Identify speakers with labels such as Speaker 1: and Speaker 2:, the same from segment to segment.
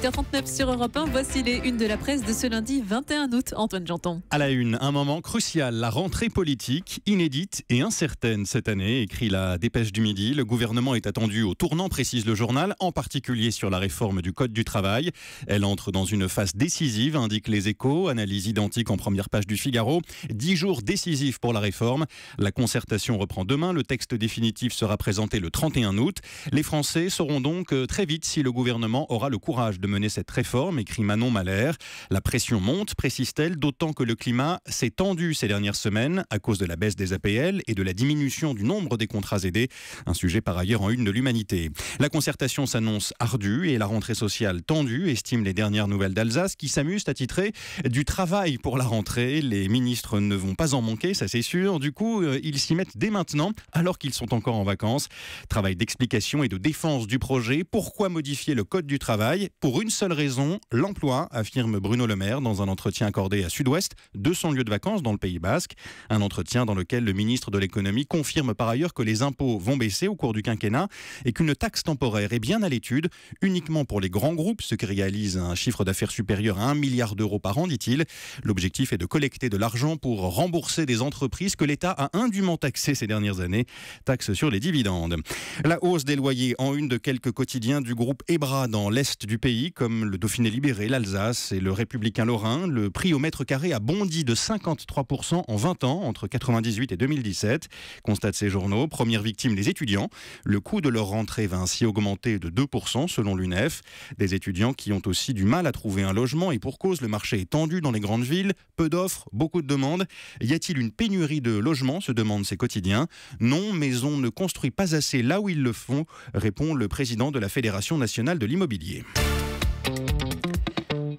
Speaker 1: 8h39 sur Europe 1, voici les unes de la presse de ce lundi 21 août. Antoine Janton.
Speaker 2: À la une, un moment crucial, la rentrée politique, inédite et incertaine cette année, écrit la Dépêche du Midi. Le gouvernement est attendu au tournant, précise le journal, en particulier sur la réforme du Code du travail. Elle entre dans une phase décisive, indiquent les Échos, analyse identique en première page du Figaro. 10 jours décisifs pour la réforme. La concertation reprend demain, le texte définitif sera présenté le 31 août. Les Français sauront donc très vite si le gouvernement aura le courage de mener cette réforme, écrit Manon Malher. La pression monte, précise-t-elle, d'autant que le climat s'est tendu ces dernières semaines à cause de la baisse des APL et de la diminution du nombre des contrats aidés. Un sujet par ailleurs en une de l'Humanité. La concertation s'annonce ardue et la rentrée sociale tendue, estiment les dernières nouvelles d'Alsace, qui s'amusent à titrer du travail pour la rentrée. Les ministres ne vont pas en manquer, ça c'est sûr. Du coup, ils s'y mettent dès maintenant, alors qu'ils sont encore en vacances. Travail d'explication et de défense du projet. Pourquoi modifier le Code du travail ? Pour une seule raison, l'emploi, affirme Bruno Le Maire dans un entretien accordé à Sud-Ouest de son lieu de vacances dans le Pays Basque. Un entretien dans lequel le ministre de l'économie confirme par ailleurs que les impôts vont baisser au cours du quinquennat et qu'une taxe temporaire est bien à l'étude, uniquement pour les grands groupes, ceux qui réalisent un chiffre d'affaires supérieur à 1 milliard d'euros par an, dit-il. L'objectif est de collecter de l'argent pour rembourser des entreprises que l'État a indûment taxées ces dernières années. Taxe sur les dividendes. La hausse des loyers en une de quelques quotidiens du groupe Ebra dans l'Est du pays, comme le Dauphiné Libéré, l'Alsace et le Républicain Lorrain. Le prix au mètre carré a bondi de 53% en 20 ans, entre 1998 et 2017. Constatent ces journaux. Première victime, les étudiants. Le coût de leur rentrée va ainsi augmenter de 2% selon l'UNEF. Des étudiants qui ont aussi du mal à trouver un logement et pour cause, le marché est tendu dans les grandes villes. Peu d'offres, beaucoup de demandes. Y a-t-il une pénurie de logements, se demandent ces quotidiens. Non, mais on ne construit pas assez là où ils le font, répond le président de la Fédération nationale de l'immobilier.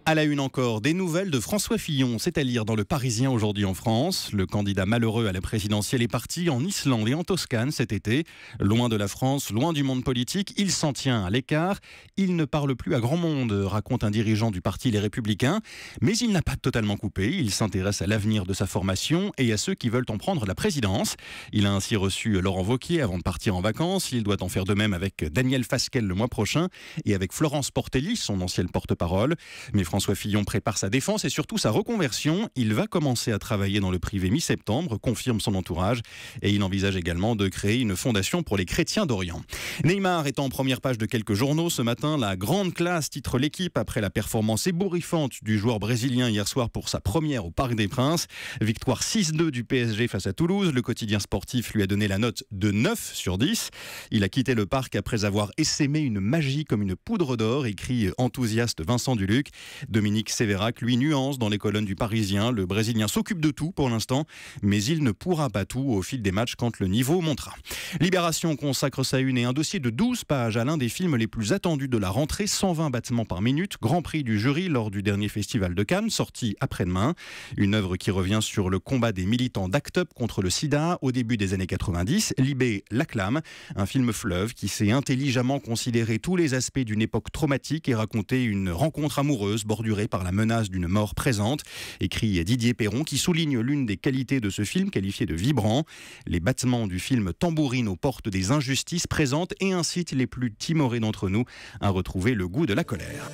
Speaker 2: À la une encore, des nouvelles de François Fillon, c'est à lire dans Le Parisien aujourd'hui en France. Le candidat malheureux à la présidentielle est parti en Islande et en Toscane cet été. Loin de la France, loin du monde politique, il s'en tient à l'écart. Il ne parle plus à grand monde, raconte un dirigeant du parti Les Républicains. Mais il n'a pas totalement coupé, il s'intéresse à l'avenir de sa formation et à ceux qui veulent en prendre la présidence. Il a ainsi reçu Laurent Wauquiez avant de partir en vacances. Il doit en faire de même avec Daniel Fasquelle le mois prochain et avec Florence Portelli, son ancienne porte-parole. Mais François Fillon prépare sa défense et surtout sa reconversion. Il va commencer à travailler dans le privé mi-septembre, confirme son entourage. Et il envisage également de créer une fondation pour les chrétiens d'Orient. Neymar est en première page de quelques journaux ce matin. La grande classe titre l'équipe après la performance ébouriffante du joueur brésilien hier soir pour sa première au Parc des Princes. Victoire 6-2 du PSG face à Toulouse. Le quotidien sportif lui a donné la note de 9 sur 10. Il a quitté le parc après avoir essaimé une magie comme une poudre d'or, écrit enthousiaste Vincent Duluc. Dominique Sévérac, lui, nuance dans les colonnes du Parisien. Le Brésilien s'occupe de tout pour l'instant, mais il ne pourra pas tout au fil des matchs quand le niveau montera. Libération consacre sa une et un dossier de 12 pages à l'un des films les plus attendus de la rentrée, 120 battements par minute, grand prix du jury lors du dernier festival de Cannes, sorti après-demain. Une œuvre qui revient sur le combat des militants d'Act Up contre le sida au début des années 90. Libé l'acclame, un film fleuve qui sait intelligemment considérer tous les aspects d'une époque traumatique et raconter une rencontre amoureuse bordurée par la menace d'une mort présente, écrit Didier Perron, qui souligne l'une des qualités de ce film, qualifié de vibrant. Les battements du film tambourinent aux portes des injustices présentes et incitent les plus timorés d'entre nous à retrouver le goût de la colère.